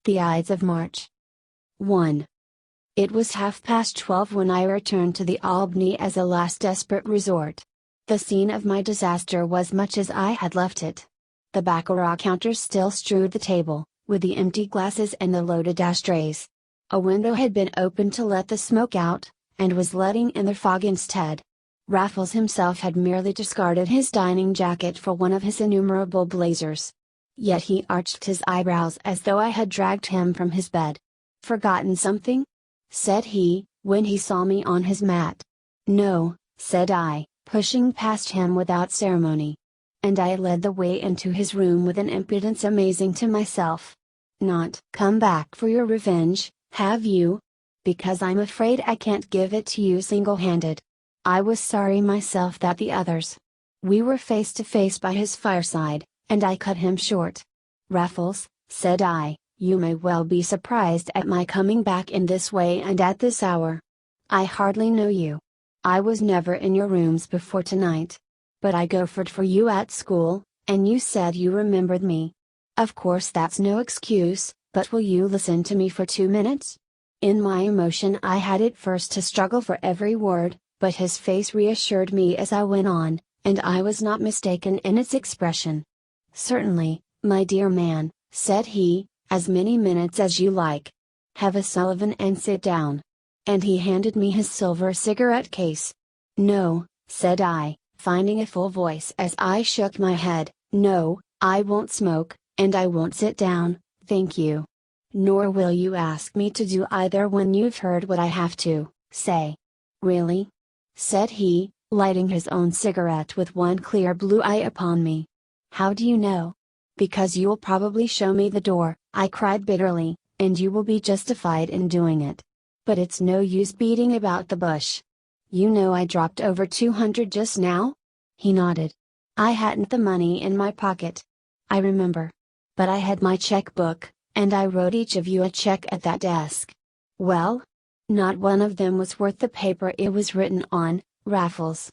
The Ides of March. 1. It was 12:30 when I returned to the Albany as a last desperate resort. The scene of my disaster was much as I had left it. The baccarat counters still strewed the table, with the empty glasses and the loaded ashtrays. A window had been opened to let the smoke out, and was letting in the fog instead. Raffles himself had merely discarded his dining jacket for one of his innumerable blazers. Yet he arched his eyebrows as though I had dragged him from his bed. "Forgotten something?" said he, when he saw me on his mat. "No," said I, pushing past him without ceremony. And I led the way into his room with an impudence amazing to myself. "Not come back for your revenge, have you? Because I'm afraid I can't give it to you single-handed." I was sorry myself that the others. We were face to face by his fireside, and I cut him short. "Raffles," said I, "you may well be surprised at my coming back in this way and at this hour. I hardly know you. I was never in your rooms before tonight. But I gophered for you at school, and you said you remembered me. Of course that's no excuse, but will you listen to me for 2 minutes?" In my emotion I had at first to struggle for every word, but his face reassured me as I went on, and I was not mistaken in its expression. "Certainly, my dear man," said he, "as many minutes as you like. Have a Sullivan and sit down." And he handed me his silver cigarette case. "No," said I, finding a full voice as I shook my head, "no, I won't smoke, and I won't sit down, thank you. Nor will you ask me to do either when you've heard what I have to say." "Really?" said he, lighting his own cigarette with one clear blue eye upon me. "How do you know?" "Because you'll probably show me the door," I cried bitterly, "and you will be justified in doing it. But it's no use beating about the bush. You know I dropped over 200 just now?" He nodded. "I hadn't the money in my pocket. I remember. But I had my checkbook, and I wrote each of you a check at that desk." "Well? Not one of them was worth the paper it was written on, Raffles.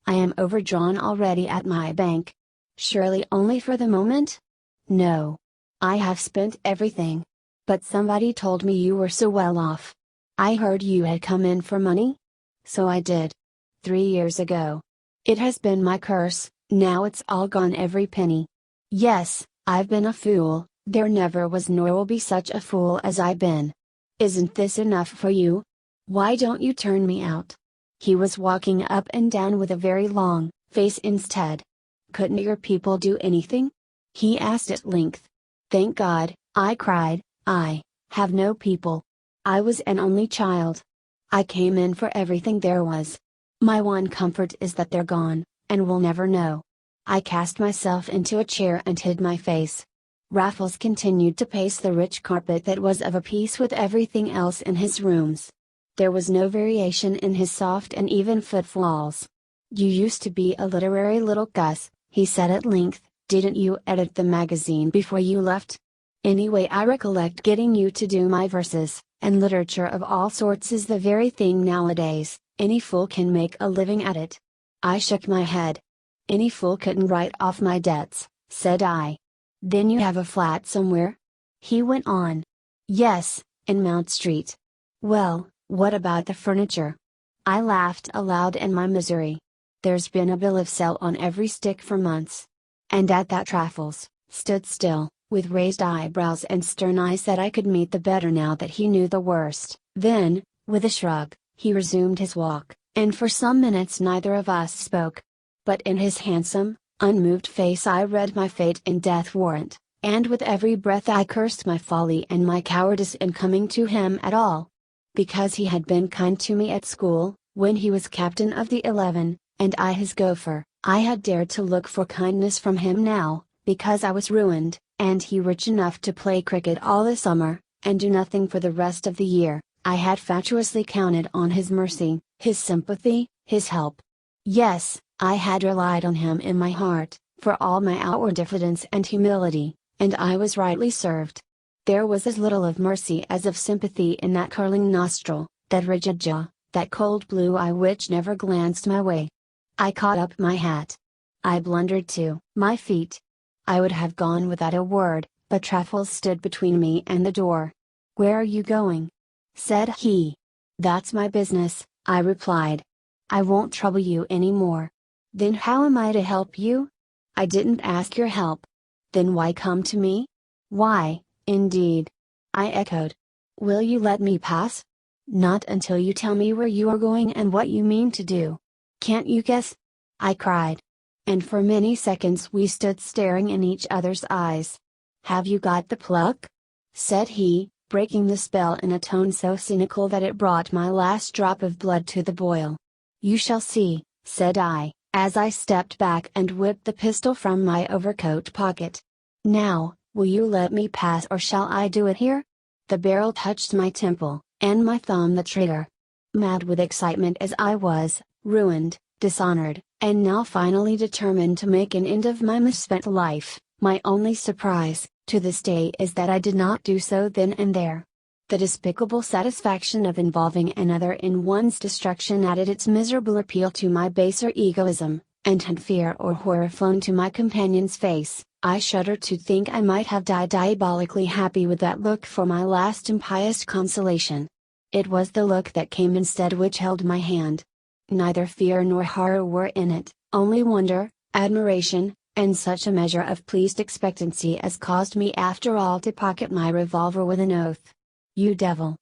I am overdrawn already at my bank." "Surely only for the moment?" "No. I have spent everything. But somebody told me you were so well off. I heard you had come in for money?" "So I did. 3 years ago. It has been my curse, now it's all gone every penny. Yes, I've been a fool, there never was nor will be such a fool as I've been. Isn't this enough for you? Why don't you turn me out?" He was walking up and down with a very long face instead. "Couldn't your people do anything?" he asked at length. "Thank God," I cried, "I have no people. I was an only child. I came in for everything there was. My one comfort is that they're gone, and will never know." I cast myself into a chair and hid my face. Raffles continued to pace the rich carpet that was of a piece with everything else in his rooms. There was no variation in his soft and even footfalls. "You used to be a literary little cuss," he said at length, "didn't you edit the magazine before you left? Anyway, I recollect getting you to do my verses, and literature of all sorts is the very thing nowadays, any fool can make a living at it." I shook my head. "Any fool couldn't write off my debts," said I. "Then you have a flat somewhere?" he went on. "Yes, in Mount Street." "Well, what about the furniture?" I laughed aloud in my misery. "There's been a bill of sale on every stick for months." And at that Raffles stood still, with raised eyebrows and stern eyes that I could meet the better now that he knew the worst. Then, with a shrug, he resumed his walk, and for some minutes neither of us spoke. But in his handsome, unmoved face I read my fate and death warrant, and with every breath I cursed my folly and my cowardice in coming to him at all. Because he had been kind to me at school, when he was captain of the 11, and I his gopher, I had dared to look for kindness from him now, because I was ruined, and he rich enough to play cricket all the summer, and do nothing for the rest of the year. I had fatuously counted on his mercy, his sympathy, his help. Yes, I had relied on him in my heart, for all my outward diffidence and humility, and I was rightly served. There was as little of mercy as of sympathy in that curling nostril, that rigid jaw, that cold blue eye which never glanced my way. I caught up my hat. I blundered to my feet. I would have gone without a word, but Raffles stood between me and the door. "Where are you going?" said he. "That's my business," I replied. "I won't trouble you any more." "Then how am I to help you?" "I didn't ask your help." "Then why come to me?" "Why, indeed?" I echoed. "Will you let me pass?" "Not until you tell me where you are going and what you mean to do." "Can't you guess?" I cried. And for many seconds we stood staring in each other's eyes. "Have you got the pluck?" said he, breaking the spell in a tone so cynical that it brought my last drop of blood to the boil. "You shall see," said I, as I stepped back and whipped the pistol from my overcoat pocket. "Now, will you let me pass or shall I do it here?" The barrel touched my temple, and my thumb the trigger. Mad with excitement as I was, ruined, dishonored, and now finally determined to make an end of my misspent life, my only surprise, to this day, is that I did not do so then and there. The despicable satisfaction of involving another in one's destruction added its miserable appeal to my baser egoism, and had fear or horror flown to my companion's face, I shudder to think I might have died diabolically happy with that look for my last impious consolation. It was the look that came instead which held my hand. Neither fear nor horror were in it, only wonder, admiration, and such a measure of pleased expectancy as caused me after all to pocket my revolver with an oath. "You devil!"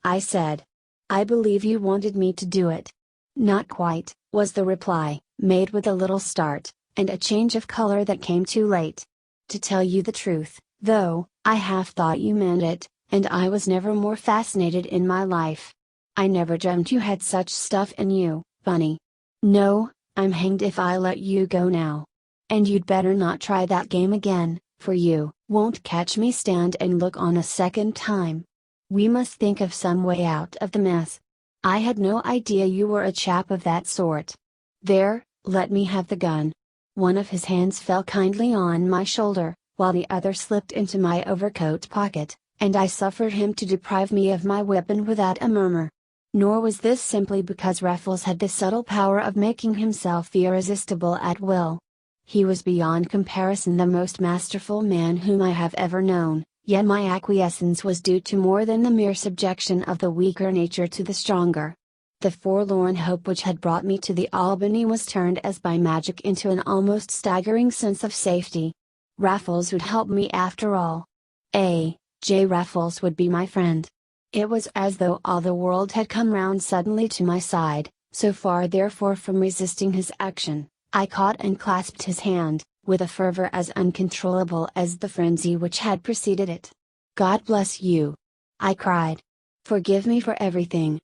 I said. "I believe you wanted me to do it." "Not quite," was the reply, made with a little start, and a change of color that came too late. "To tell you the truth, though, I half thought you meant it, and I was never more fascinated in my life. I never dreamt you had such stuff in you, Bunny. No, I'm hanged if I let you go now. And you'd better not try that game again, for you won't catch me stand and look on a second time. We must think of some way out of the mess. I had no idea you were a chap of that sort. There, let me have the gun." One of his hands fell kindly on my shoulder, while the other slipped into my overcoat pocket, and I suffered him to deprive me of my weapon without a murmur. Nor was this simply because Raffles had the subtle power of making himself irresistible at will. He was beyond comparison the most masterful man whom I have ever known, yet my acquiescence was due to more than the mere subjection of the weaker nature to the stronger. The forlorn hope which had brought me to the Albany was turned as by magic into an almost staggering sense of safety. Raffles would help me after all. J. Raffles would be my friend. It was as though all the world had come round suddenly to my side, so far therefore from resisting his action. I caught and clasped his hand, with a fervor as uncontrollable as the frenzy which had preceded it. "God bless you!" I cried. "Forgive me for everything.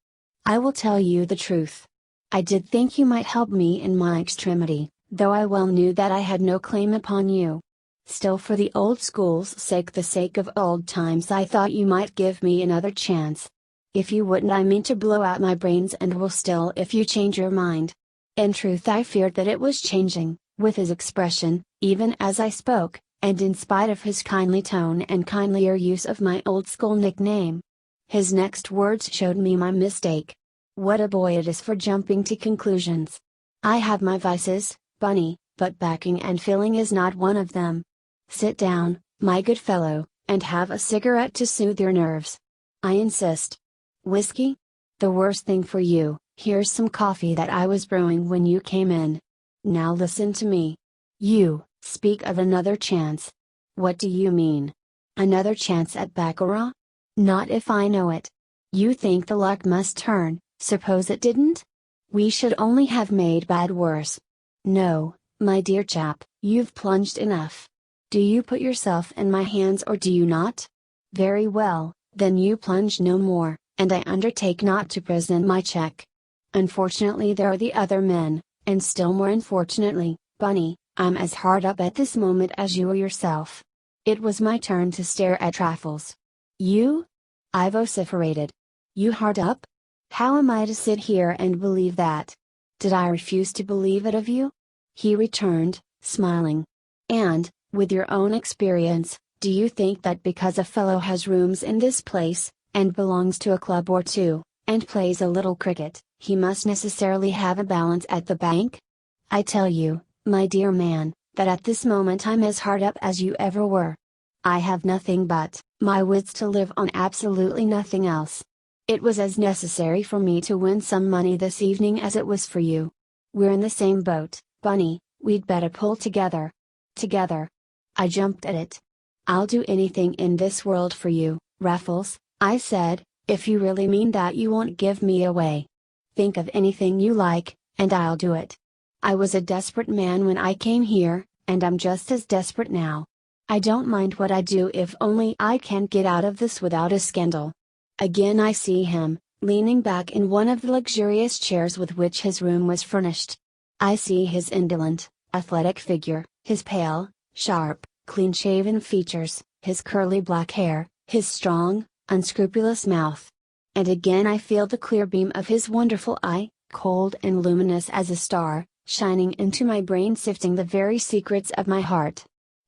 I will tell you the truth. I did think you might help me in my extremity, though I well knew that I had no claim upon you. Still, for the old school's sake, the sake of old times, I thought you might give me another chance. If you wouldn't, I mean to blow out my brains and will still if you change your mind." In truth, I feared that it was changing, with his expression, even as I spoke, and in spite of his kindly tone and kindlier use of my old school nickname. His next words showed me my mistake. What a boy it is for jumping to conclusions! "I have my vices, Bunny, but backing and filling is not one of them. Sit down, my good fellow, and have a cigarette to soothe your nerves." "I insist." "Whiskey? The worst thing for you. Here's some coffee that I was brewing when you came in. Now listen to me. You speak of another chance. What do you mean? Another chance at baccarat? Not if I know it. You think the luck must turn, suppose it didn't? We should only have made bad worse. No, my dear chap, you've plunged enough. Do you put yourself in my hands or do you not? Very well, then you plunge no more, and I undertake not to present my check. Unfortunately there are the other men, and still more unfortunately, Bunny, I'm as hard up at this moment as you are yourself." It was my turn to stare at Raffles. "You?" I vociferated. "You hard up? How am I to sit here and believe that? Did I refuse to believe it of you?" He returned, smiling. "And, with your own experience, do you think that because a fellow has rooms in this place, and belongs to a club or two, and plays a little cricket, he must necessarily have a balance at the bank? I tell you, my dear man, that at this moment I'm as hard up as you ever were. I have nothing but my wits to live on, absolutely nothing else. It was as necessary for me to win some money this evening as it was for you. We're in the same boat, Bunny, we'd better pull together. Together. I jumped at it. I'll do anything in this world for you, Raffles, I said, if you really mean that you won't give me away. Think of anything you like, and I'll do it. I was a desperate man when I came here, and I'm just as desperate now. I don't mind what I do if only I can get out of this without a scandal. Again I see him, leaning back in one of the luxurious chairs with which his room was furnished. I see his indolent, athletic figure, his pale, sharp, clean-shaven features, his curly black hair, his strong, unscrupulous mouth. And again I feel the clear beam of his wonderful eye, cold and luminous as a star, shining into my brain, sifting the very secrets of my heart.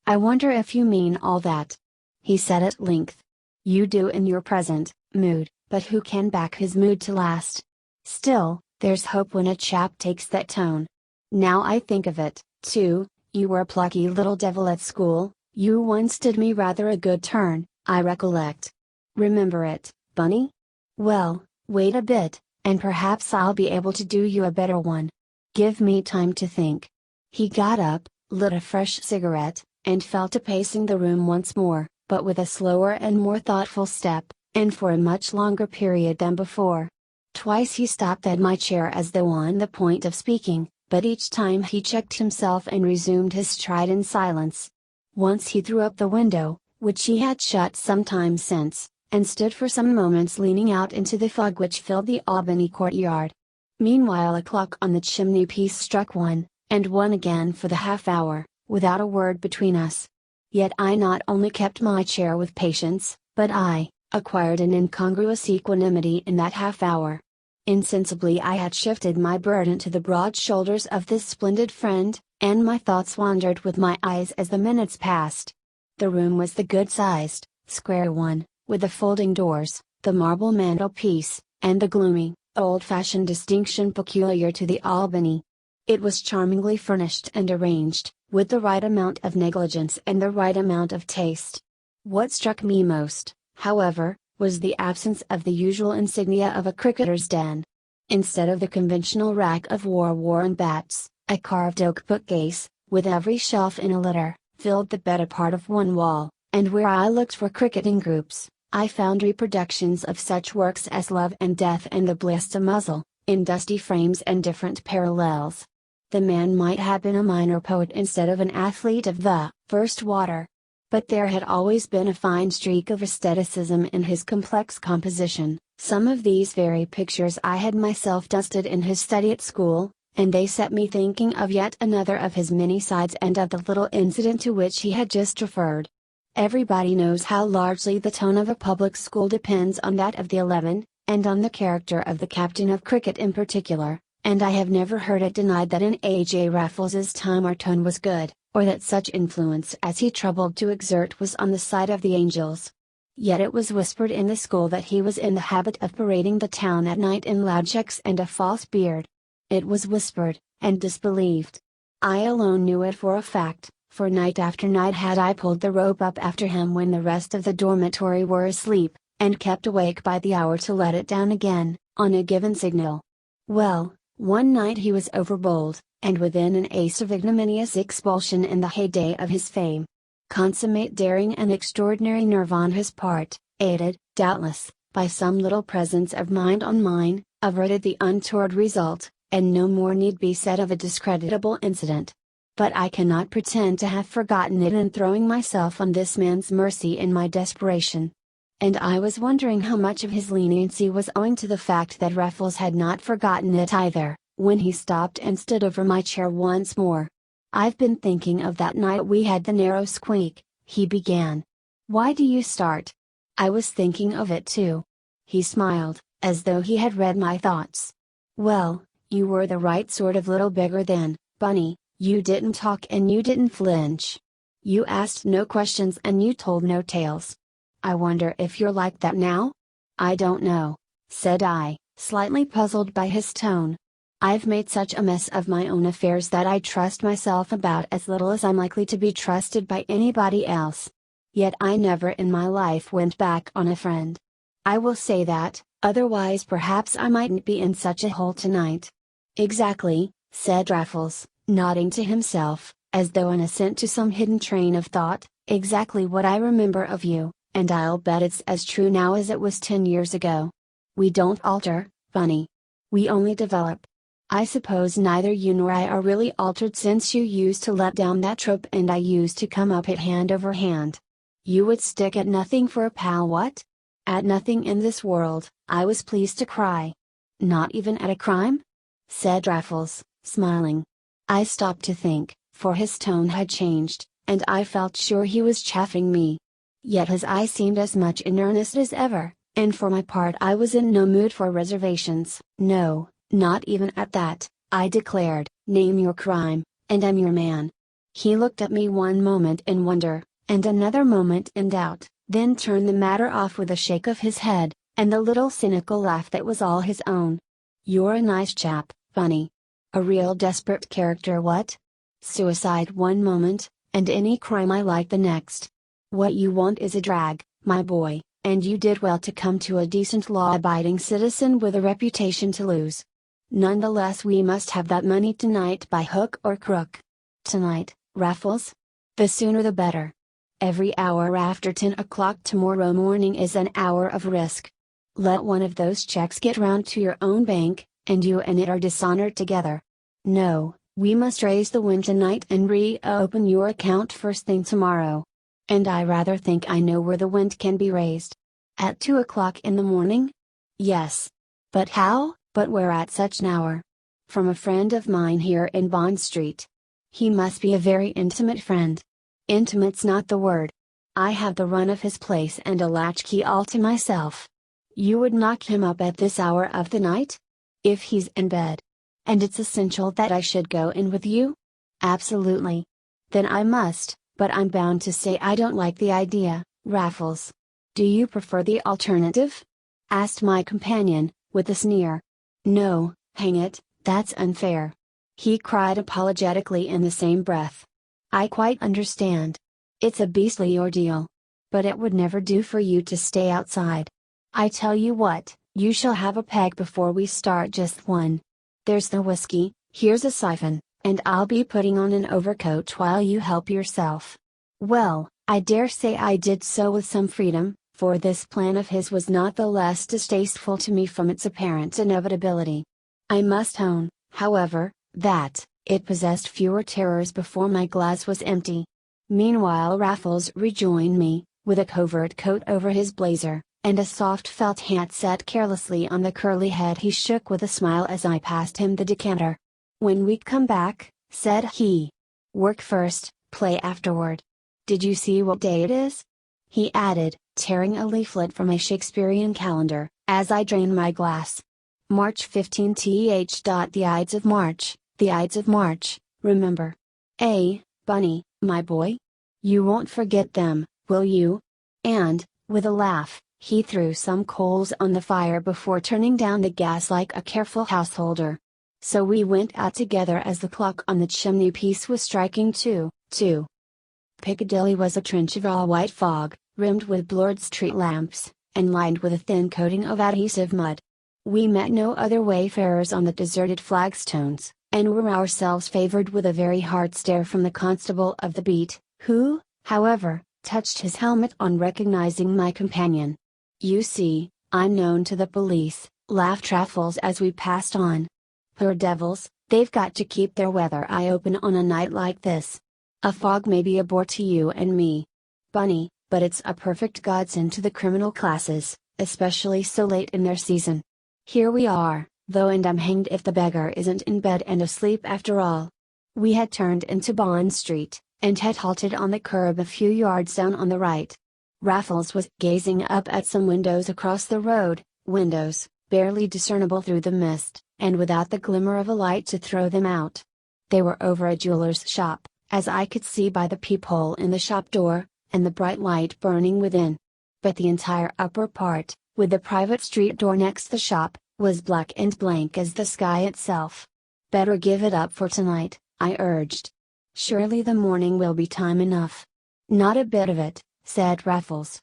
I wonder if you mean all that? He said at length. You do in your present mood, but who can back his mood to last? Still, there's hope when a chap takes that tone. Now I think of it, too, you were a plucky little devil at school, you once did me rather a good turn, I recollect. Remember it, Bunny? Well, wait a bit, and perhaps I'll be able to do you a better one. Give me time to think. He got up, lit a fresh cigarette, and fell to pacing the room once more, but with a slower and more thoughtful step, and for a much longer period than before. Twice he stopped at my chair as though on the point of speaking, but each time he checked himself and resumed his stride in silence. Once he threw up the window, which he had shut some time since, and stood for some moments leaning out into the fog which filled the Albany courtyard. Meanwhile a clock on the chimney-piece struck one, and one again for the half-hour, without a word between us. Yet I not only kept my chair with patience, but I acquired an incongruous equanimity in that half-hour. Insensibly I had shifted my burden to the broad shoulders of this splendid friend, and my thoughts wandered with my eyes as the minutes passed. The room was the good-sized, square one, with the folding doors, the marble mantelpiece, and the gloomy, old-fashioned distinction peculiar to the Albany. It was charmingly furnished and arranged, with the right amount of negligence and the right amount of taste. What struck me most, however, was the absence of the usual insignia of a cricketer's den. Instead of the conventional rack of war-worn bats, a carved oak bookcase, with every shelf in a litter, filled the better part of one wall, and where I looked for cricketing groups, I found reproductions of such works as Love and Death and The Bliss to Muzzle, in dusty frames and different parallels. The man might have been a minor poet instead of an athlete of the first water. But there had always been a fine streak of aestheticism in his complex composition. Some of these very pictures I had myself dusted in his study at school, and they set me thinking of yet another of his many sides and of the little incident to which he had just referred. Everybody knows how largely the tone of a public school depends on that of the 11, and on the character of the captain of cricket in particular, and I have never heard it denied that in A.J. Raffles's time our tone was good, or that such influence as he troubled to exert was on the side of the angels. Yet it was whispered in the school that he was in the habit of parading the town at night in loud checks and a false beard. It was whispered, and disbelieved. I alone knew it for a fact, for night after night had I pulled the rope up after him when the rest of the dormitory were asleep, and kept awake by the hour to let it down again, on a given signal. Well, one night he was overbold, and within an ace of ignominious expulsion in the heyday of his fame. Consummate daring and extraordinary nerve on his part, aided, doubtless, by some little presence of mind on mine, averted the untoward result, and no more need be said of a discreditable incident. But I cannot pretend to have forgotten it in throwing myself on this man's mercy in my desperation. And I was wondering how much of his leniency was owing to the fact that Raffles had not forgotten it either, when he stopped and stood over my chair once more. "I've been thinking of that night we had the narrow squeak," he began. "Why do you start?" "I was thinking of it too." He smiled, as though he had read my thoughts. "Well, you were the right sort of little beggar then, Bunny, you didn't talk and you didn't flinch. You asked no questions and you told no tales. I wonder if you're like that now?" "I don't know," said I, slightly puzzled by his tone. "I've made such a mess of my own affairs that I trust myself about as little as I'm likely to be trusted by anybody else. Yet I never in my life went back on a friend. I will say that, otherwise perhaps I mightn't be in such a hole tonight. Exactly, said Raffles, nodding to himself, as though in assent to some hidden train of thought, exactly what I remember of you, and I'll bet it's as true now as it was 10 years ago. We don't alter, Bunny. We only develop. I suppose neither you nor I are really altered since you used to let down that trope and I used to come up it hand over hand. You would stick at nothing for a pal, what? At nothing in this world, I was pleased to cry. Not even at a crime? Said Raffles, smiling. I stopped to think, for his tone had changed, and I felt sure he was chaffing me. Yet his eye seemed as much in earnest as ever, and for my part I was in no mood for reservations. No, not even at that, I declared. Name your crime, and I'm your man. He looked at me one moment in wonder, and another moment in doubt, then turned the matter off with a shake of his head, and the little cynical laugh that was all his own. You're a nice chap, Bunny. A real desperate character, what? Suicide one moment, and any crime I like the next. What you want is a drag, my boy, and you did well to come to a decent law-abiding citizen with a reputation to lose. Nonetheless, we must have that money tonight by hook or crook. Tonight, Raffles? The sooner the better. Every hour after 10 o'clock tomorrow morning is an hour of risk. Let one of those checks get round to your own bank, and you and it are dishonored together. No, we must raise the wind tonight and reopen your account first thing tomorrow. And I rather think I know where the wind can be raised. At 2 o'clock in the morning? Yes. But how, but where at such an hour? From a friend of mine here in Bond Street. He must be a very intimate friend. Intimate's not the word. I have the run of his place and a latchkey all to myself. You would knock him up at this hour of the night? If he's in bed. And it's essential that I should go in with you? Absolutely. Then I must, but I'm bound to say I don't like the idea, Raffles. Do you prefer the alternative? Asked my companion, with a sneer. No, hang it, that's unfair. He cried apologetically in the same breath. I quite understand. It's a beastly ordeal. But it would never do for you to stay outside. I tell you what, you shall have a peg before we start, just one. There's the whiskey, here's a siphon, and I'll be putting on an overcoat while you help yourself. Well, I dare say I did so with some freedom, for this plan of his was not the less distasteful to me from its apparent inevitability. I must own, however, that it possessed fewer terrors before my glass was empty. Meanwhile Raffles rejoined me, with a covert coat over his blazer, and a soft felt hat set carelessly on the curly head he shook with a smile as I passed him the decanter. When we come back, said he. Work first, play afterward. Did you see what day it is? He added, tearing a leaflet from a Shakespearean calendar, as I drained my glass. March 15 The Ides of March, the Ides of March, remember. Bunny, my boy? You won't forget them, will you? And, with a laugh, he threw some coals on the fire before turning down the gas like a careful householder. So we went out together as the clock on the chimney-piece was striking 2. Piccadilly was a trench of all-white fog, rimmed with blurred street lamps, and lined with a thin coating of adhesive mud. We met no other wayfarers on the deserted flagstones, and were ourselves favored with a very hard stare from the constable of the beat, who, however, touched his helmet on recognizing my companion. You see, I'm known to the police, laughed Raffles as we passed on. Poor devils, they've got to keep their weather eye open on a night like this. A fog may be a bore to you and me, Bunny, but it's a perfect godsend to the criminal classes, especially so late in their season. Here we are, though, and I'm hanged if the beggar isn't in bed and asleep after all. We had turned into Bond Street, and had halted on the curb a few yards down on the right. Raffles was gazing up at some windows across the road, windows, barely discernible through the mist, and without the glimmer of a light to throw them out. They were over a jeweler's shop, as I could see by the peephole in the shop door, and the bright light burning within. But the entire upper part, with the private street door next the shop, was black and blank as the sky itself. Better give it up for tonight, I urged. Surely the morning will be time enough. Not a bit of it, said Raffles.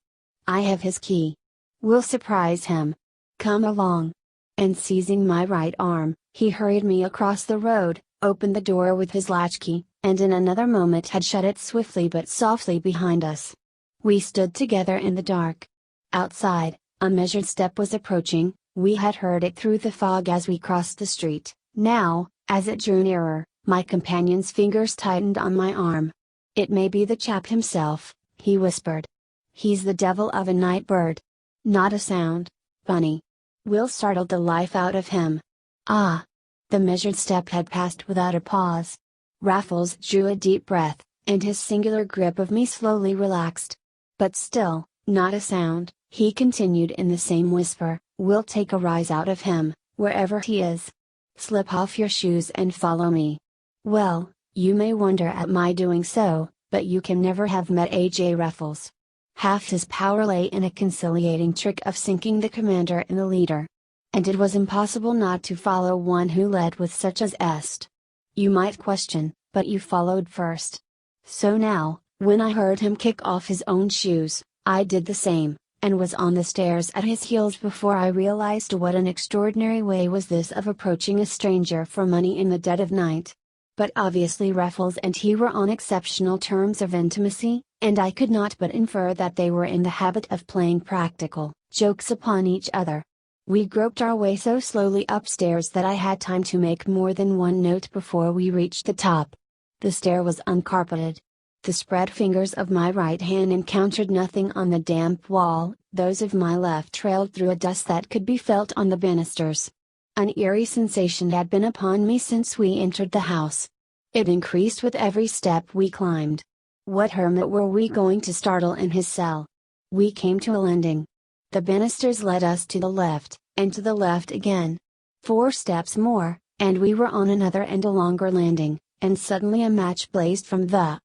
"I have his key. We'll surprise him. Come along." And seizing my right arm, he hurried me across the road, opened the door with his latchkey, and in another moment had shut it swiftly but softly behind us. We stood together in the dark. Outside, a measured step was approaching. We had heard it through the fog as we crossed the street. Now, as it drew nearer, my companion's fingers tightened on my arm. "It may be the chap himself," he whispered. "He's the devil of a night bird. Not a sound, Bunny. We'll startle the life out of him." Ah! The measured step had passed without a pause. Raffles drew a deep breath, and his singular grip of me slowly relaxed. "But still, not a sound," he continued in the same whisper. "We'll take a rise out of him, wherever he is. Slip off your shoes and follow me." Well, you may wonder at my doing so, but you can never have met A.J. Raffles. Half his power lay in a conciliating trick of sinking the commander in the leader. And it was impossible not to follow one who led with such a zest. You might question, but you followed first. So now, when I heard him kick off his own shoes, I did the same, and was on the stairs at his heels before I realized what an extraordinary way was this of approaching a stranger for money in the dead of night. But obviously Raffles and he were on exceptional terms of intimacy, and I could not but infer that they were in the habit of playing practical jokes upon each other. We groped our way so slowly upstairs that I had time to make more than one note before we reached the top. The stair was uncarpeted. The spread fingers of my right hand encountered nothing on the damp wall, those of my left trailed through a dust that could be felt on the banisters. An eerie sensation had been upon me since we entered the house. It increased with every step we climbed. What hermit were we going to startle in his cell? We came to a landing. The banisters led us to the left, and to the left again. 4 steps more, and we were on another and a longer landing, and suddenly a match blazed from the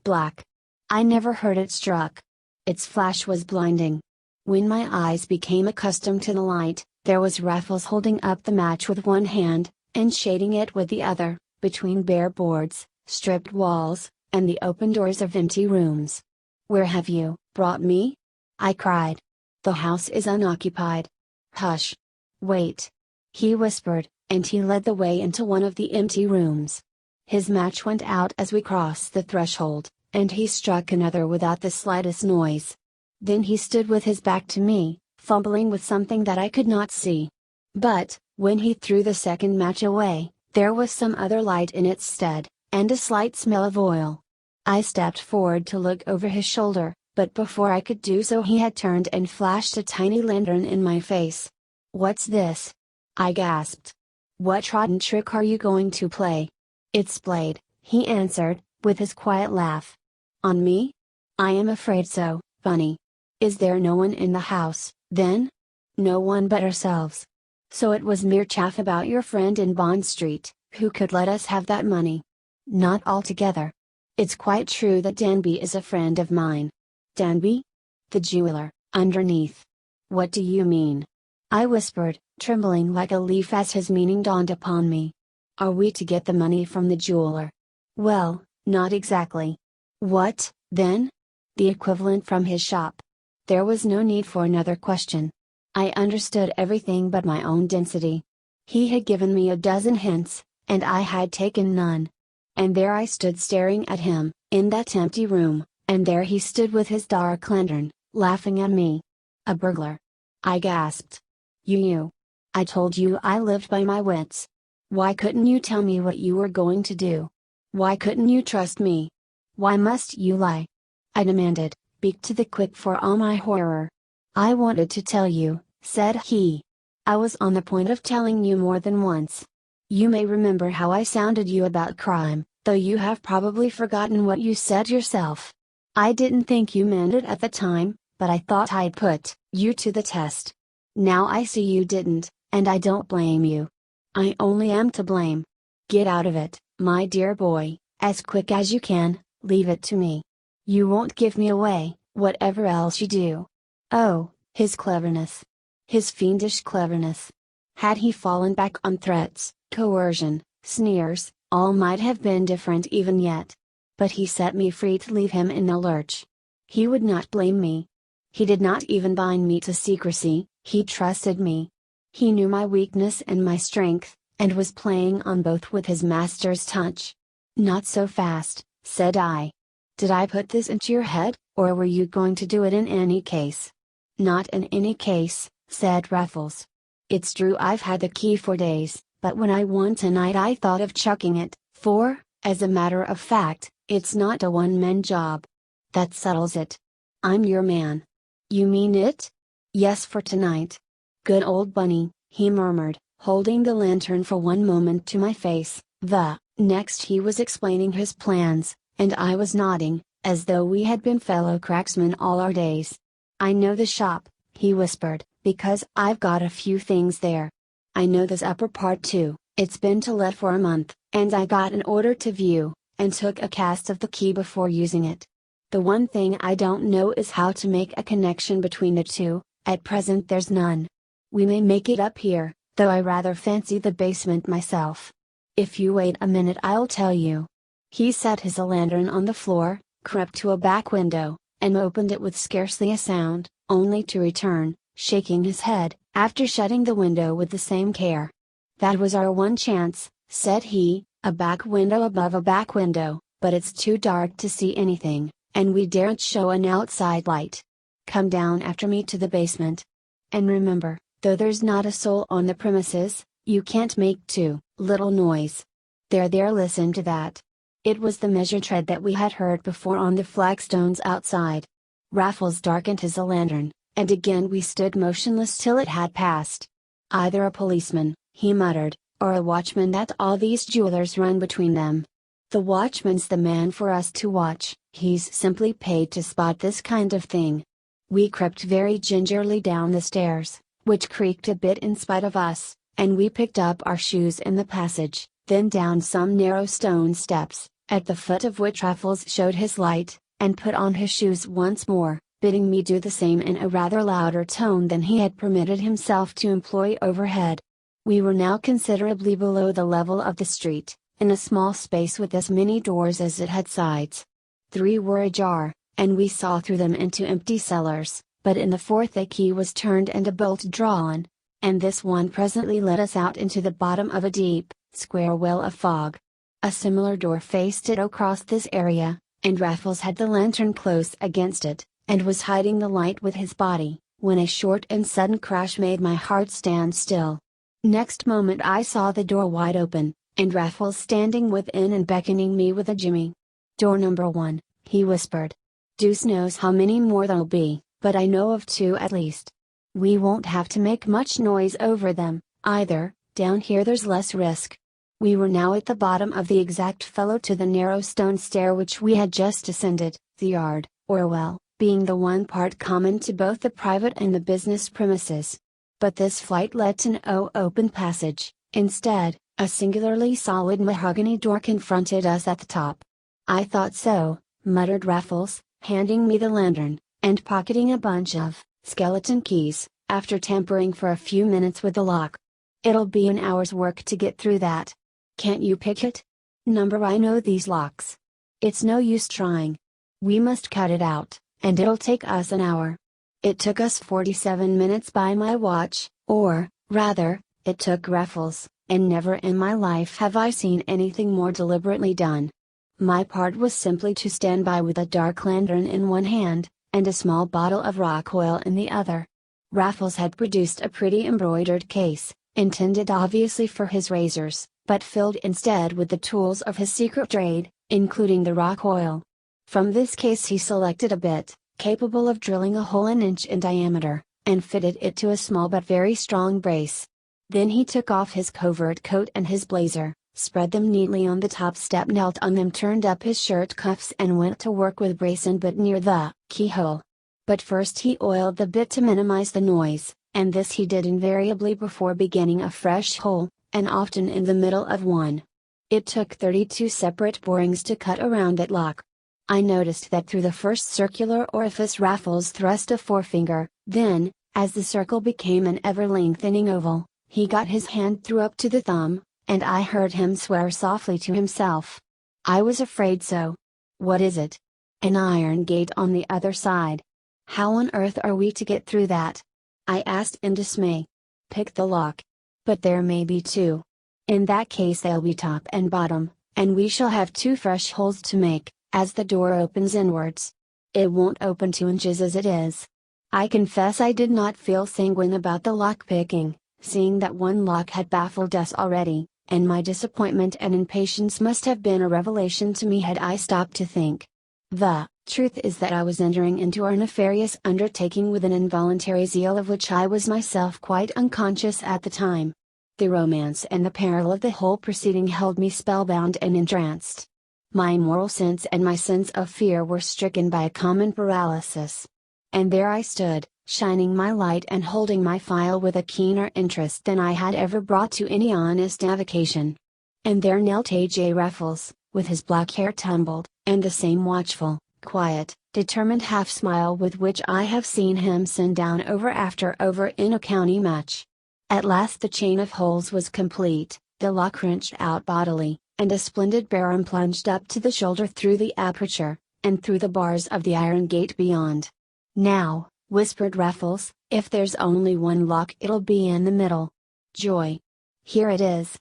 black. I never heard it struck. Its flash was blinding. When my eyes became accustomed to the light, there was Raffles holding up the match with one hand, and shading it with the other, between bare boards, stripped walls, and the open doors of empty rooms. "Where have you brought me?" I cried. "The house is unoccupied." "Hush! Wait!" he whispered, and he led the way into one of the empty rooms. His match went out as we crossed the threshold, and he struck another without the slightest noise. Then he stood with his back to me, fumbling with something that I could not see. But, when he threw the second match away, there was some other light in its stead, and a slight smell of oil. I stepped forward to look over his shoulder, but before I could do so he had turned and flashed a tiny lantern in my face. "What's this?" I gasped. "What rotten trick are you going to play?" "It's played," he answered, with his quiet laugh. "On me?" "I am afraid so, Bunny." "Is there no one in the house, then?" "No one but ourselves." "So it was mere chaff about your friend in Bond Street, who could let us have that money?" "Not altogether. It's quite true that Danby is a friend of mine." "Danby?" "The jeweler, underneath." "What do you mean?" I whispered, trembling like a leaf as his meaning dawned upon me. "Are we to get the money from the jeweler?" "Well, not exactly." "What, then?" "The equivalent from his shop." There was no need for another question. I understood everything but my own density. He had given me a dozen hints, and I had taken none. And there I stood staring at him, in that empty room, and there he stood with his dark lantern, laughing at me. "A burglar!" I gasped. You. I told you I lived by my wits. Why couldn't you tell me what you were going to do? Why couldn't you trust me? Why must you lie?" I demanded, beak to the quick for all my horror. "I wanted to tell you," said he. "I was on the point of telling you more than once. You may remember how I sounded you about crime, though you have probably forgotten what you said yourself. I didn't think you meant it at the time, but I thought I'd put you to the test. Now I see you didn't, and I don't blame you. I only am to blame. Get out of it, my dear boy, as quick as you can. Leave it to me. You won't give me away, whatever else you do." Oh, his cleverness! His fiendish cleverness! Had he fallen back on threats, coercion, sneers, all might have been different even yet. But he set me free to leave him in the lurch. He would not blame me. He did not even bind me to secrecy, he trusted me. He knew my weakness and my strength, and was playing on both with his master's touch. "Not so fast," said I. "Did I put this into your head, or were you going to do it in any case?" "Not in any case," said Raffles. "It's true I've had the key for days, but when I won tonight I thought of chucking it, for, as a matter of fact, it's not a one-man job. That settles it. I'm your man." "You mean it?" "Yes, for tonight." "Good old Bunny," he murmured, holding the lantern for one moment to my face. The next he was explaining his plans, and I was nodding, as though we had been fellow cracksmen all our days. "I know the shop," he whispered, "because I've got a few things there. I know this upper part too, it's been to let for a month, and I got an order to view, and took a cast of the key before using it. The one thing I don't know is how to make a connection between the two. At present there's none. We may make it up here, though I rather fancy the basement myself. If you wait a minute I'll tell you." He set his lantern on the floor, crept to a back window, and opened it with scarcely a sound, only to return, shaking his head, after shutting the window with the same care. "That was our one chance," said he, "a back window above a back window, but it's too dark to see anything, and we daren't show an outside light. Come down after me to the basement. And remember, though there's not a soul on the premises, you can't make too little noise. There, listen to that." It was the measured tread that we had heard before on the flagstones outside. Raffles darkened his lantern, and again we stood motionless till it had passed. "Either a policeman," he muttered, "or a watchman that all these jewelers run between them. The watchman's the man for us to watch, he's simply paid to spot this kind of thing." We crept very gingerly down the stairs, which creaked a bit in spite of us, and we picked up our shoes in the passage, then down some narrow stone steps, at the foot of which Raffles showed his light, and put on his shoes once more, bidding me do the same in a rather louder tone than he had permitted himself to employ overhead. We were now considerably below the level of the street, in a small space with as many doors as it had sides. 3 were ajar, and we saw through them into empty cellars, but in the 4th a key was turned and a bolt drawn, and this one presently led us out into the bottom of a deep, square well of fog. A similar door faced it across this area, and Raffles had the lantern close against it, and was hiding the light with his body, when a short and sudden crash made my heart stand still. Next moment I saw the door wide open, and Raffles standing within and beckoning me with a jimmy. "Door number 1, he whispered. "Deuce knows how many more there'll be, but I know of 2 at least. We won't have to make much noise over them, either, down here there's less risk." We were now at the bottom of the exact fellow to the narrow stone stair which we had just ascended, the yard, or well, being the one part common to both the private and the business premises. But this flight led to no open passage. Instead, a singularly solid mahogany door confronted us at the top. "I thought so," muttered Raffles, handing me the lantern, and pocketing a bunch of skeleton keys, after tampering for a few minutes with the lock. "It'll be an hour's work to get through that. Can't you pick it?" "Number, I know these locks. It's no use trying. We must cut it out, and it'll take us an hour." It took us 47 minutes by my watch, or, rather, it took Raffles, and never in my life have I seen anything more deliberately done. My part was simply to stand by with a dark lantern in one hand, and a small bottle of rock oil in the other. Raffles had produced a pretty embroidered case, intended obviously for his razors, but filled instead with the tools of his secret trade, including the rock oil. From this case he selected a bit, capable of drilling a hole an inch in diameter, and fitted it to a small but very strong brace. Then he took off his covert coat and his blazer, spread them neatly on the top step, knelt on them, turned up his shirt cuffs, and went to work with brace and bit near the keyhole. But first he oiled the bit to minimize the noise, and this he did invariably before beginning a fresh hole, and often in the middle of one. It took 32 separate borings to cut around that lock. I noticed that through the first circular orifice Raffles thrust a forefinger, then, as the circle became an ever-lengthening oval, he got his hand through up to the thumb, and I heard him swear softly to himself. I was afraid so. "What is it?" An iron gate on the other side. How on earth are we to get through that? I asked in dismay. Pick the lock. But there may be two. In that case they'll be top and bottom, and we shall have two fresh holes to make, as the door opens inwards. It won't open 2 inches as it is. I confess I did not feel sanguine about the lock picking, seeing that one lock had baffled us already, and my disappointment and impatience must have been a revelation to me had I stopped to think. The truth is that I was entering into our nefarious undertaking with an involuntary zeal of which I was myself quite unconscious at the time. The romance and the peril of the whole proceeding held me spellbound and entranced. My moral sense and my sense of fear were stricken by a common paralysis. And there I stood, shining my light and holding my file with a keener interest than I had ever brought to any honest avocation. And there knelt A.J. Raffles, with his black hair tumbled, and the same watchful, quiet, determined half-smile with which I have seen him send down over after over in a county match. At last the chain of holes was complete, the lock wrenched out bodily, and a splendid barrel plunged up to the shoulder through the aperture, and through the bars of the iron gate beyond. "Now," whispered Raffles, "if there's only one lock it'll be in the middle. Joy! Here it is.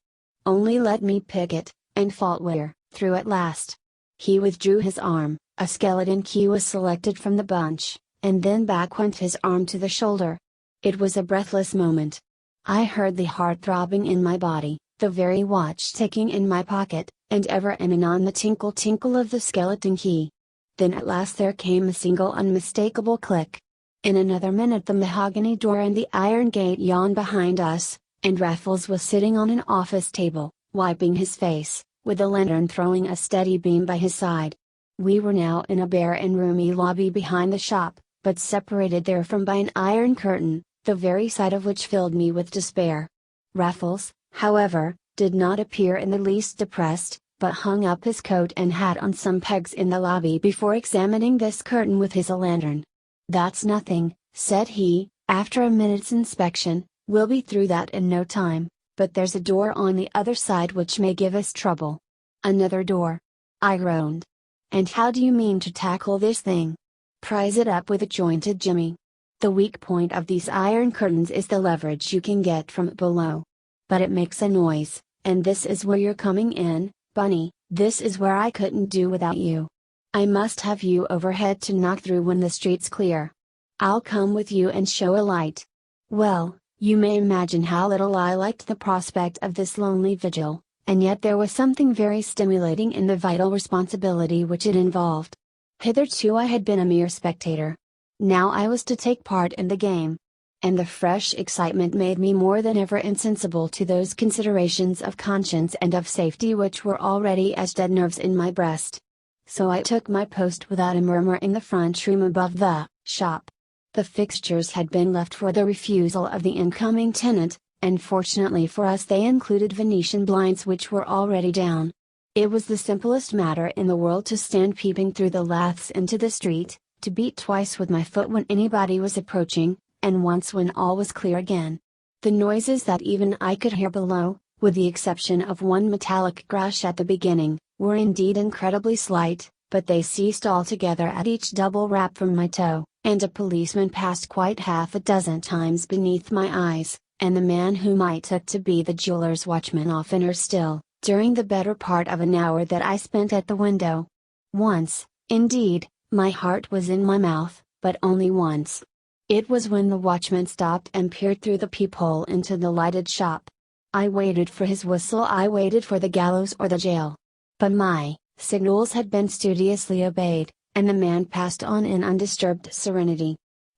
Only let me pick it," and Faltware, through at last. He withdrew his arm, a skeleton key was selected from the bunch, and then back went his arm to the shoulder. It was a breathless moment. I heard the heart throbbing in my body, the very watch ticking in my pocket, and ever and anon the tinkle of the skeleton key. Then at last there came a single unmistakable click. In another minute the mahogany door and the iron gate yawned behind us, and Raffles was sitting on an office table, wiping his face, with the lantern throwing a steady beam by his side. We were now in a bare and roomy lobby behind the shop, but separated therefrom by an iron curtain, the very sight of which filled me with despair. Raffles, however, did not appear in the least depressed, but hung up his coat and hat on some pegs in the lobby before examining this curtain with his lantern. "That's nothing," said he, after a minute's inspection, "we'll be through that in no time, but there's a door on the other side which may give us trouble." "Another door?" I groaned. "And how do you mean to tackle this thing? Prise it up with a jointed jimmy. The weak point of these iron curtains is the leverage you can get from below. But it makes a noise, and this is where you're coming in, Bunny, this is where I couldn't do without you. I must have you overhead to knock through when the street's clear. I'll come with you and show a light." Well, you may imagine how little I liked the prospect of this lonely vigil, and yet there was something very stimulating in the vital responsibility which it involved. Hitherto I had been a mere spectator. Now I was to take part in the game. And the fresh excitement made me more than ever insensible to those considerations of conscience and of safety which were already as dead nerves in my breast. So I took my post without a murmur in the front room above the shop. The fixtures had been left for the refusal of the incoming tenant, and fortunately for us they included Venetian blinds which were already down. It was the simplest matter in the world to stand peeping through the laths into the street, to beat twice with my foot when anybody was approaching, and once when all was clear again. The noises that even I could hear below, with the exception of one metallic crash at the beginning, were indeed incredibly slight, but they ceased altogether at each double rap from my toe, and a policeman passed quite half a dozen times beneath my eyes, and the man whom I took to be the jeweler's watchman oftener still, during the better part of an hour that I spent at the window. Once, indeed, my heart was in my mouth, but only once. It was when the watchman stopped and peered through the peephole into the lighted shop. I waited for his whistle, I waited for the gallows or the jail. But my signals had been studiously obeyed, and the man passed on in undisturbed serenity.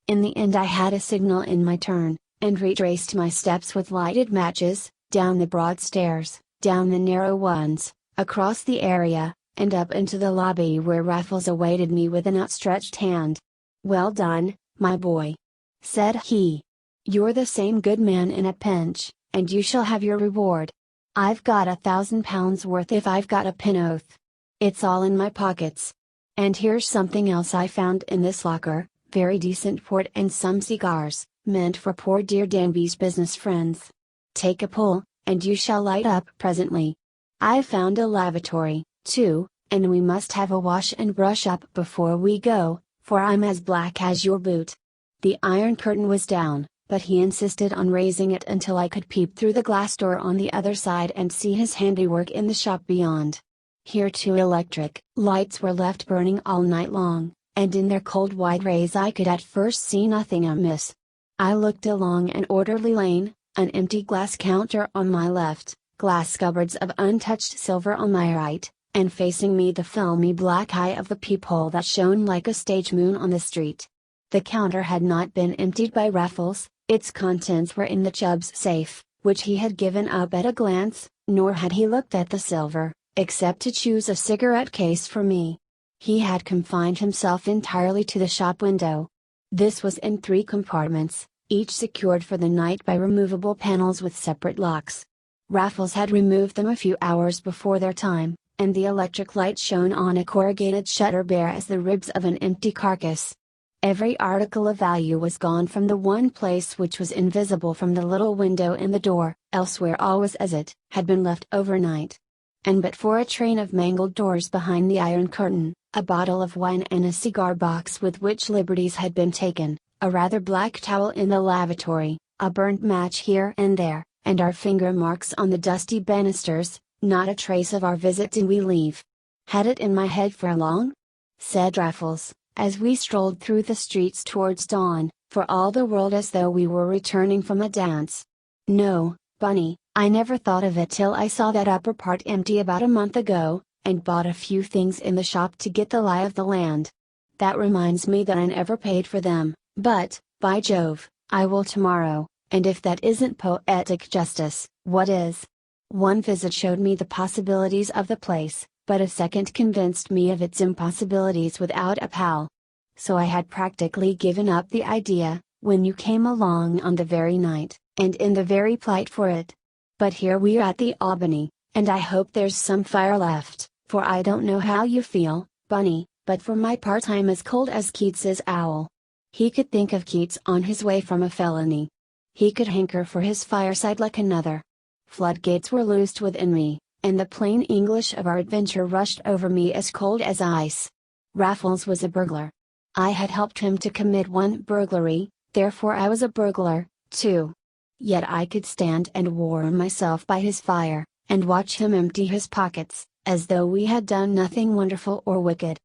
In the end I had a signal in my turn, and retraced my steps with lighted matches, down the broad stairs, down the narrow ones, across the area, and up into the lobby where Raffles awaited me with an outstretched hand. "Well done, my boy," said he. "You're the same good man in a pinch, and you shall have your reward. I've got £1,000 worth if I've got a pin-oath. It's all in my pockets. And here's something else I found in this locker, very decent port and some cigars, meant for poor dear Danby's business friends. Take a pull, and you shall light up presently. I've found a lavatory, too, and we must have a wash and brush up before we go, for I'm as black as your boot." The iron curtain was down, but he insisted on raising it until I could peep through the glass door on the other side and see his handiwork in the shop beyond. Here 2 electric lights were left burning all night long, and in their cold white rays I could at first see nothing amiss. I looked along an orderly lane, an empty glass counter on my left, glass cupboards of untouched silver on my right, and facing me the filmy black eye of the peephole that shone like a stage moon on the street. The counter had not been emptied by Raffles, its contents were in the Chubb's safe, which he had given up at a glance, nor had he looked at the silver, except to choose a cigarette case for me. He had confined himself entirely to the shop window. This was in 3 compartments, each secured for the night by removable panels with separate locks. Raffles had removed them a few hours before their time, and the electric light shone on a corrugated shutter bare as the ribs of an empty carcass. Every article of value was gone from the one place which was invisible from the little window in the door, elsewhere all was as it had been left overnight. And but for a train of mangled doors behind the iron curtain, a bottle of wine and a cigar box with which liberties had been taken, a rather black towel in the lavatory, a burnt match here and there, and our finger marks on the dusty banisters, not a trace of our visit did we leave. "Had it in my head for long?" said Raffles, as we strolled through the streets towards dawn, for all the world as though we were returning from a dance. "No, Bunny, I never thought of it till I saw that upper part empty about a month ago, and bought a few things in the shop to get the lie of the land. That reminds me that I never paid for them, but, by Jove, I will tomorrow, and if that isn't poetic justice, what is?" One visit showed me the possibilities of the place, but a second convinced me of its impossibilities without a pal. So I had practically given up the idea, when you came along on the very night, and in the very plight for it. But here we're at the Albany, and I hope there's some fire left, for I don't know how you feel, Bunny, but for my part I'm as cold as Keats's owl. He could think of Keats on his way from a felony. He could hanker for his fireside like another. Floodgates were loosed within me, and the plain English of our adventure rushed over me as cold as ice. Raffles was a burglar. I had helped him to commit one burglary, therefore I was a burglar, too. Yet I could stand and warm myself by his fire, and watch him empty his pockets, as though we had done nothing wonderful or wicked.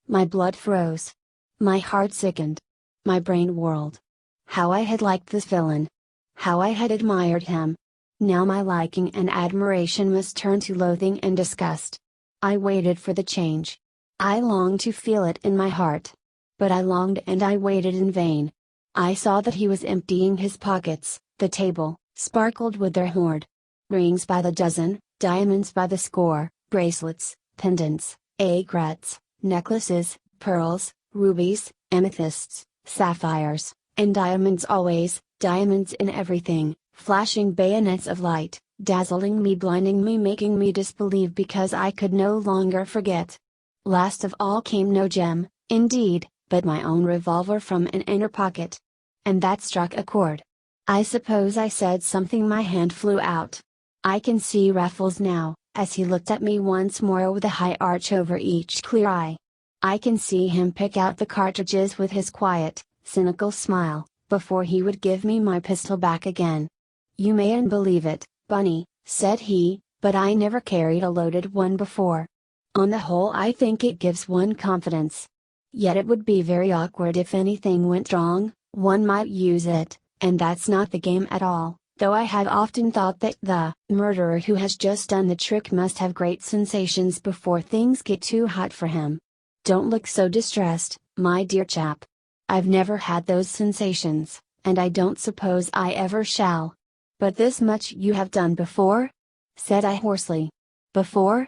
My blood froze. My heart sickened. My brain whirled. How I had liked this villain! How I had admired him! Now my liking and admiration must turn to loathing and disgust. I waited for the change. I longed to feel it in my heart. But I longed and I waited in vain. I saw that he was emptying his pockets, the table sparkled with their hoard. Rings by the dozen, diamonds by the score, bracelets, pendants, aigrettes, necklaces, pearls, rubies, amethysts, sapphires, and diamonds always, diamonds in everything, flashing bayonets of light, dazzling me, blinding me, making me disbelieve because I could no longer forget. Last of all came no gem, indeed, but my own revolver from an inner pocket. And that struck a chord. I suppose I said something, my hand flew out. I can see Raffles now, as he looked at me once more with a high arch over each clear eye. I can see him pick out the cartridges with his quiet, cynical smile, before he would give me my pistol back again. "You mayn't believe it, Bunny," said he, "but I never carried a loaded one before. On the whole I think it gives one confidence. Yet it would be very awkward if anything went wrong, one might use it, and that's not the game at all, though I have often thought that the murderer who has just done the trick must have great sensations before things get too hot for him. Don't look so distressed, my dear chap. I've never had those sensations, and I don't suppose I ever shall. But this much you have done before?" said I hoarsely. "Before?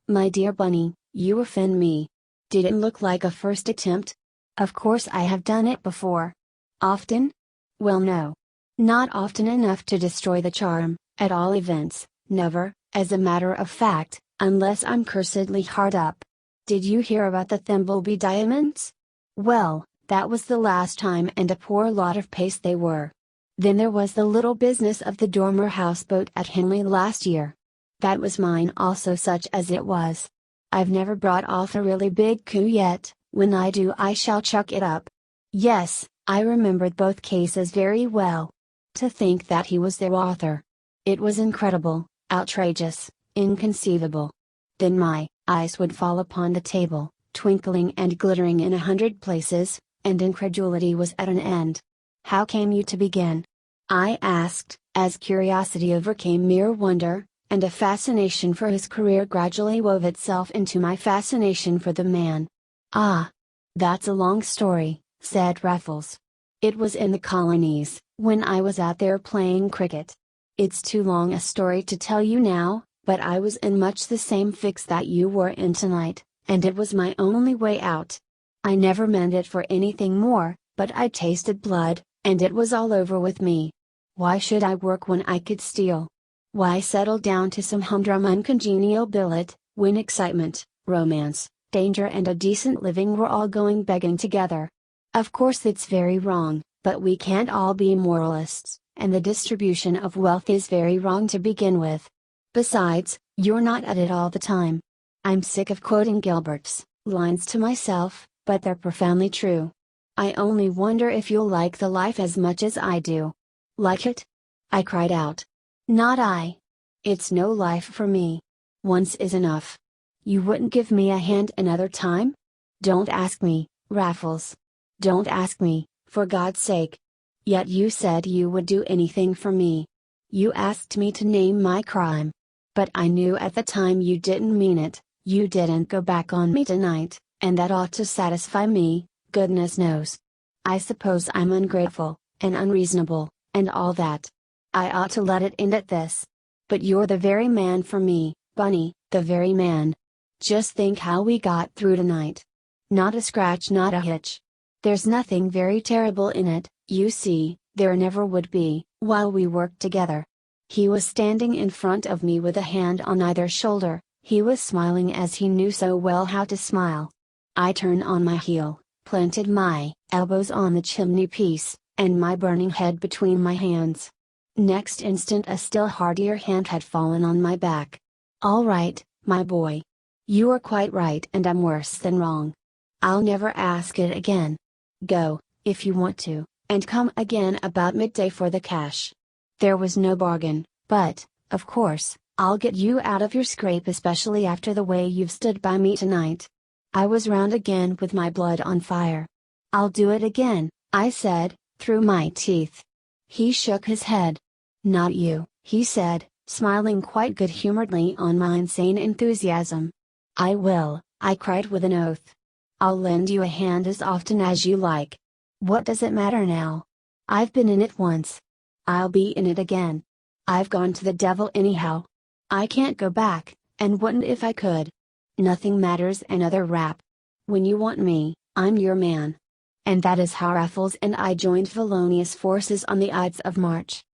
My dear Bunny, you offend me. Did it look like a first attempt? Of course I have done it before. Often? Well, no. Not often enough to destroy the charm, at all events, never, as a matter of fact, unless I'm cursedly hard up. Did you hear about the Thimbleby diamonds? Well, that was the last time, and a poor lot of paste they were. Then there was the little business of the Dormer houseboat at Henley last year. That was mine also, such as it was. I've never brought off a really big coup yet, when I do I shall chuck it up. Yes, I remembered both cases very well. To think that he was their author. It was incredible, outrageous, inconceivable. Then my eyes would fall upon the table, twinkling and glittering in 100 places, and incredulity was at an end. How came you to begin? I asked, as curiosity overcame mere wonder, and a fascination for his career gradually wove itself into my fascination for the man. Ah! That's a long story, said Raffles. It was in the colonies, when I was out there playing cricket. It's too long a story to tell you now, but I was in much the same fix that you were in tonight, and it was my only way out. I never meant it for anything more, but I tasted blood, and it was all over with me. Why should I work when I could steal? Why settle down to some humdrum uncongenial billet, when excitement, romance, danger and a decent living were all going begging together? Of course it's very wrong, but we can't all be moralists, and the distribution of wealth is very wrong to begin with. Besides, you're not at it all the time. I'm sick of quoting Gilbert's lines to myself, but they're profoundly true. I only wonder if you'll like the life as much as I do. Like it? I cried out. Not I. It's no life for me. Once is enough. You wouldn't give me a hand another time? Don't ask me, Raffles. Don't ask me, for God's sake. Yet you said you would do anything for me. You asked me to name my crime. But I knew at the time you didn't mean it. You didn't go back on me tonight, and that ought to satisfy me, goodness knows. I suppose I'm ungrateful, and unreasonable, and all that. I ought to let it end at this. But you're the very man for me, Bunny, the very man. Just think how we got through tonight. Not a scratch, not a hitch. There's nothing very terrible in it, you see, there never would be, while we worked together. He was standing in front of me with a hand on either shoulder, he was smiling as he knew so well how to smile. I turned on my heel, planted my elbows on the chimney piece, and my burning head between my hands. Next instant a still heartier hand had fallen on my back. All right, my boy. You are quite right and I'm worse than wrong. I'll never ask it again. Go, if you want to, and come again about midday for the cash. There was no bargain, but, of course, I'll get you out of your scrape especially after the way you've stood by me tonight. I was round again with my blood on fire. I'll do it again, I said, through my teeth. He shook his head. Not you, he said, smiling quite good-humoredly on my insane enthusiasm. I will, I cried with an oath. I'll lend you a hand as often as you like. What does it matter now? I've been in it once. I'll be in it again. I've gone to the devil anyhow. I can't go back, and wouldn't if I could. Nothing matters another rap. When you want me, I'm your man. And that is how Raffles and I joined felonious forces on the Ides of March.